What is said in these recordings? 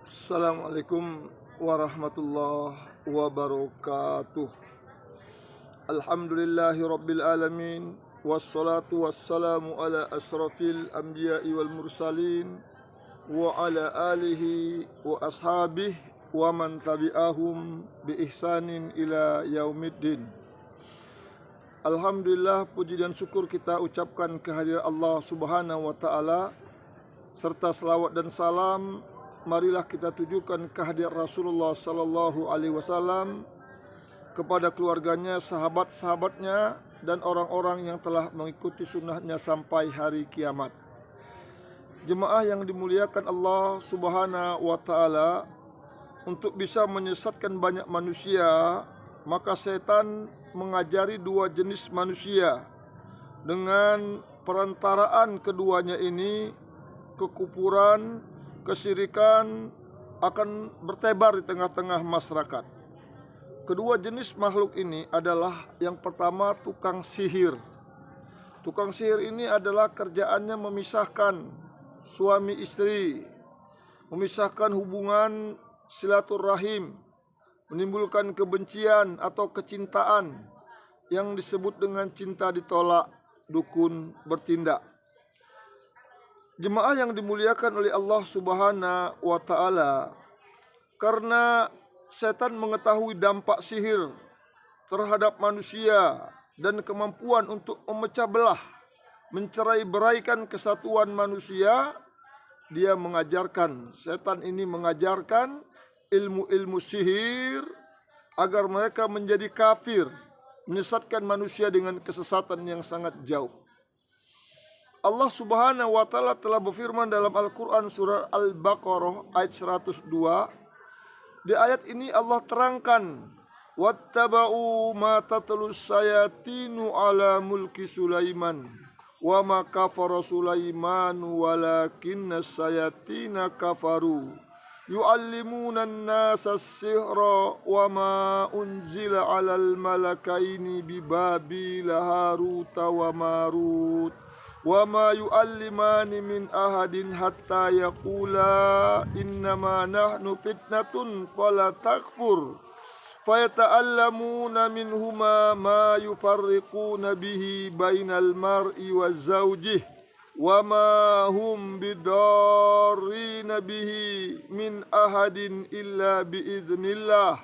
Assalamualaikum warahmatullahi wabarakatuh. Alhamdulillahi rabbil alamin. Wassalatu wassalamu ala asrafil anbiya'i wal mursalin wa ala alihi wa ashabihi wa man tabi'ahum bi ihsanin ila yaumiddin. Alhamdulillah, puji dan syukur kita ucapkan kehadirat Allah Subhanahu wa taala serta selawat dan salam marilah kita tujukan kehadirat Rasulullah sallallahu alaihi wasallam kepada keluarganya, sahabat-sahabatnya, dan orang-orang yang telah mengikuti sunnahnya sampai hari kiamat. Jemaah yang dimuliakan Allah Subhanahu wa ta'ala, untuk bisa menyesatkan banyak manusia, maka setan mengajari dua jenis manusia. Dengan perantaraan keduanya ini, kekufuran, kesyirikan akan bertebar di tengah-tengah masyarakat. Kedua jenis makhluk ini adalah yang pertama tukang sihir. Tukang sihir ini adalah kerjaannya memisahkan suami istri, memisahkan hubungan silaturahim, menimbulkan kebencian atau kecintaan yang disebut dengan cinta ditolak, dukun bertindak. Jemaah yang dimuliakan oleh Allah Subhanahu wa ta'ala, karena setan mengetahui dampak sihir terhadap manusia dan kemampuan untuk memecah belah, mencerai-beraikan kesatuan manusia, dia mengajarkan, setan ini mengajarkan ilmu-ilmu sihir agar mereka menjadi kafir, menyesatkan manusia dengan kesesatan yang sangat jauh. Allah Subhanahu wa ta'ala telah berfirman dalam Al-Quran surah Al-Baqarah ayat 102. Di ayat ini Allah terangkan, wattaba'u ma tatlus sayatinu ala mulki Sulaiman wa ma kafara Sulaiman walakinna sayatina kafaru yu'allimuna an-nasa as-sihra wa ma unzila 'alal malakaini bi Babil Haruta wa Marut wa ma yu'allimani min ahadin hatta yaqula innama nahnu fitnatun fala takfur fayata'allamuna minhuma ma yufarriquna bihi bainal mar'i wa zawjih wa ma hum bidarrina bihi min ahadin illa biiznillah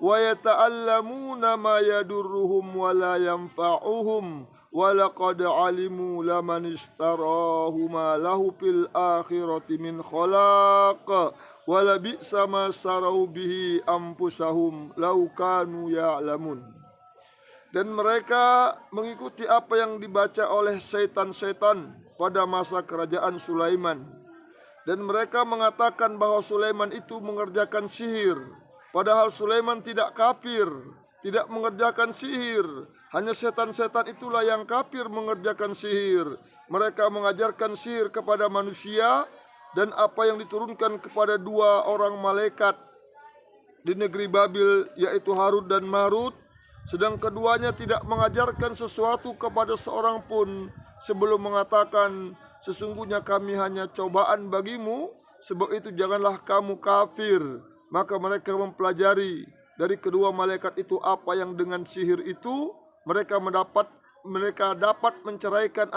wa yata'allamuna ma yadurruhum wa la yanfa'uhum walaqad alimu laman istarahu ma lahu fil akhirati min khalaq wala bi'sa ma sarau bihi anfusahum law kanu ya'lamun. Dan mereka mengikuti apa yang dibaca oleh setan-setan pada masa kerajaan Sulaiman, dan mereka mengatakan bahwa Sulaiman itu mengerjakan sihir, padahal Sulaiman tidak kafir, tidak mengerjakan sihir. Hanya setan-setan itulah yang kafir mengerjakan sihir. Mereka mengajarkan sihir kepada manusia dan apa yang diturunkan kepada dua orang malaikat di negeri Babil, yaitu Harut dan Marut. Sedang keduanya tidak mengajarkan sesuatu kepada seorang pun sebelum mengatakan, sesungguhnya kami hanya cobaan bagimu, sebab itu janganlah kamu kafir. Maka mereka mempelajari dari kedua malaikat itu apa yang dengan sihir itu mereka dapat menceraikan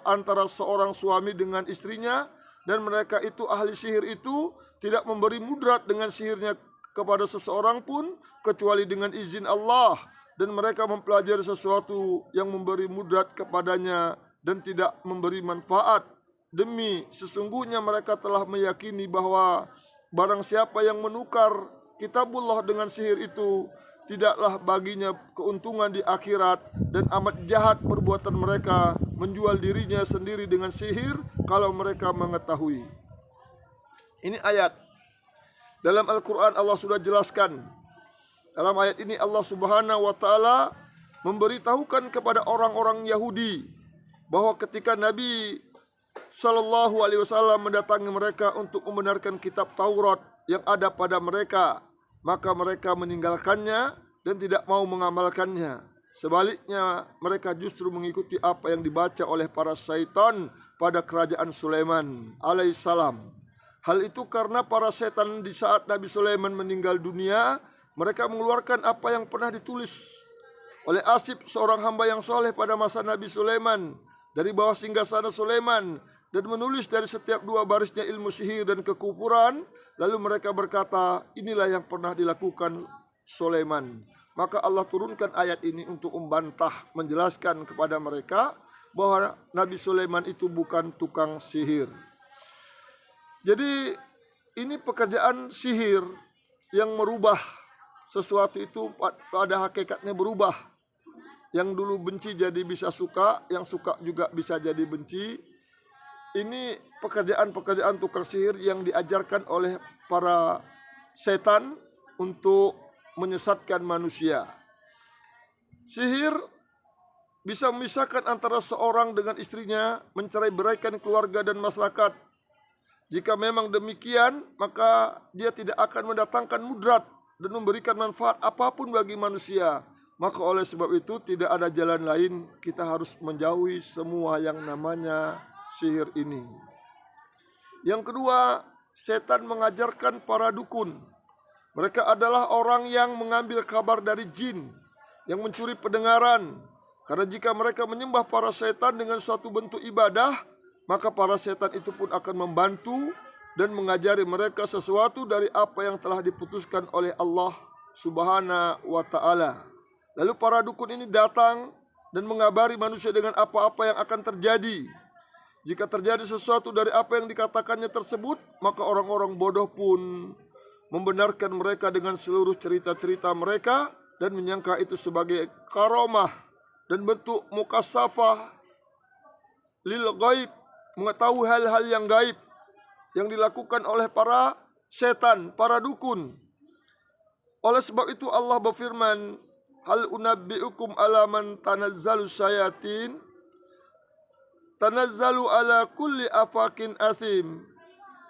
antara seorang suami dengan istrinya, dan mereka itu ahli sihir itu tidak memberi mudrat dengan sihirnya kepada seseorang pun kecuali dengan izin Allah, dan mereka mempelajari sesuatu yang memberi mudrat kepadanya dan tidak memberi manfaat. Demi sesungguhnya mereka telah meyakini bahwa barang siapa yang menukar kitabullah dengan sihir itu, tidaklah baginya keuntungan di akhirat, dan amat jahat perbuatan mereka menjual dirinya sendiri dengan sihir kalau mereka mengetahui. Ini ayat dalam Al-Quran. Allah sudah jelaskan. Dalam ayat ini Allah Subhanahu wa ta'ala memberitahukan kepada orang-orang Yahudi bahwa ketika Nabi Sallallahu alaihi wasallam mendatangi mereka untuk membenarkan kitab Taurat yang ada pada mereka, maka mereka meninggalkannya dan tidak mau mengamalkannya. Sebaliknya, mereka justru mengikuti apa yang dibaca oleh para syaitan pada kerajaan Sulaiman alaihissalam. Hal itu karena para setan di saat Nabi Sulaiman meninggal dunia, mereka mengeluarkan apa yang pernah ditulis oleh Asif, seorang hamba yang soleh pada masa Nabi Sulaiman, dari bawah singgasana Sulaiman, dan menulis dari setiap dua barisnya ilmu sihir dan kekufuran. Lalu mereka berkata, inilah yang pernah dilakukan Sulaiman. Maka Allah turunkan ayat ini untuk membantah, menjelaskan kepada mereka bahwa Nabi Sulaiman itu bukan tukang sihir. Jadi ini pekerjaan sihir yang merubah sesuatu itu pada hakikatnya berubah. Yang dulu benci jadi bisa suka, yang suka juga bisa jadi benci. Ini pekerjaan-pekerjaan tukang sihir yang diajarkan oleh para setan untuk menyesatkan manusia. Sihir bisa memisahkan antara seorang dengan istrinya, mencerai-beraikan keluarga dan masyarakat. Jika memang demikian, maka dia tidak akan mendatangkan mudarat dan memberikan manfaat apapun bagi manusia. Maka oleh sebab itu tidak ada jalan lain, kita harus menjauhi semua yang namanya sihir ini. Yang kedua, setan mengajarkan para dukun. Mereka adalah orang yang mengambil kabar dari jin, yang mencuri pendengaran. Karena jika mereka menyembah para setan dengan suatu bentuk ibadah, maka para setan itu pun akan membantu dan mengajari mereka sesuatu dari apa yang telah diputuskan oleh Allah Subhanahu wa ta'ala. Lalu para dukun ini datang dan mengabari manusia dengan apa-apa yang akan terjadi. Jika terjadi sesuatu dari apa yang dikatakannya tersebut, maka orang-orang bodoh pun membenarkan mereka dengan seluruh cerita-cerita mereka dan menyangka itu sebagai karamah dan bentuk mukasafah lil ghaib, mengetahui hal-hal yang gaib yang dilakukan oleh para setan, para dukun. Oleh sebab itu Allah berfirman, hal unabbiukum ala man tanazzalu syayatin, tanazzalu ala kulli afakin athim,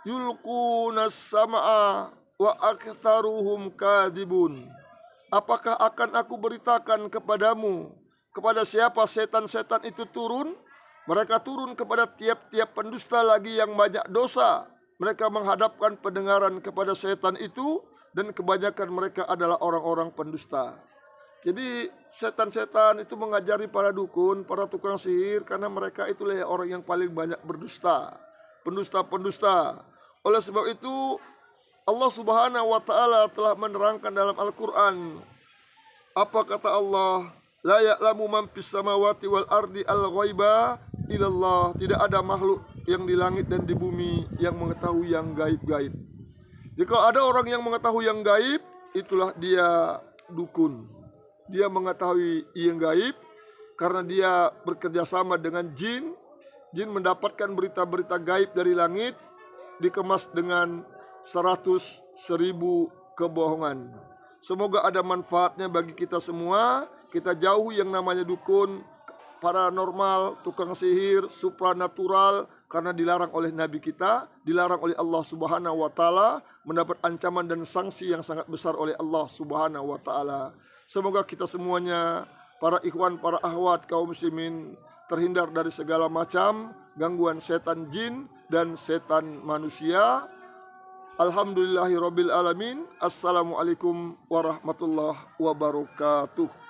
yulqunas sam'a wa aktharuhum kadhibun. Apakah akan aku beritakan kepadamu kepada siapa setan-setan itu turun? Mereka turun kepada tiap-tiap pendusta lagi yang banyak dosa. Mereka menghadapkan pendengaran kepada setan itu, dan kebanyakan mereka adalah orang-orang pendusta. Jadi setan-setan itu mengajari para dukun, para tukang sihir, karena mereka itulah orang yang paling banyak berdusta, pendusta-pendusta. Oleh sebab itu Allah Subhanahu wa ta'ala telah menerangkan dalam Al-Quran. Apa kata Allah? La ya'lamu man fis samawati wal ardi al-ghaiba illallah. Tidak ada makhluk yang di langit dan di bumi yang mengetahui yang gaib-gaib. Jika ada orang yang mengetahui yang gaib, itulah dia dukun. Dia mengetahui yang gaib karena dia bekerja sama dengan jin. Jin mendapatkan berita-berita gaib dari langit, dikemas dengan 100.000 kebohongan. Semoga ada manfaatnya bagi kita semua. Kita jauhi yang namanya dukun, paranormal, tukang sihir, supranatural, karena dilarang oleh Nabi kita, dilarang oleh Allah Subhanahu wa ta'ala, mendapat ancaman dan sanksi yang sangat besar oleh Allah Subhanahu wa ta'ala. Semoga kita semuanya, para ikhwan, para akhwat, kaum muslimin, terhindar dari segala macam gangguan setan jin dan setan manusia. Alhamdulillahirabbil alamin. Assalamualaikum warahmatullahi wabarakatuh.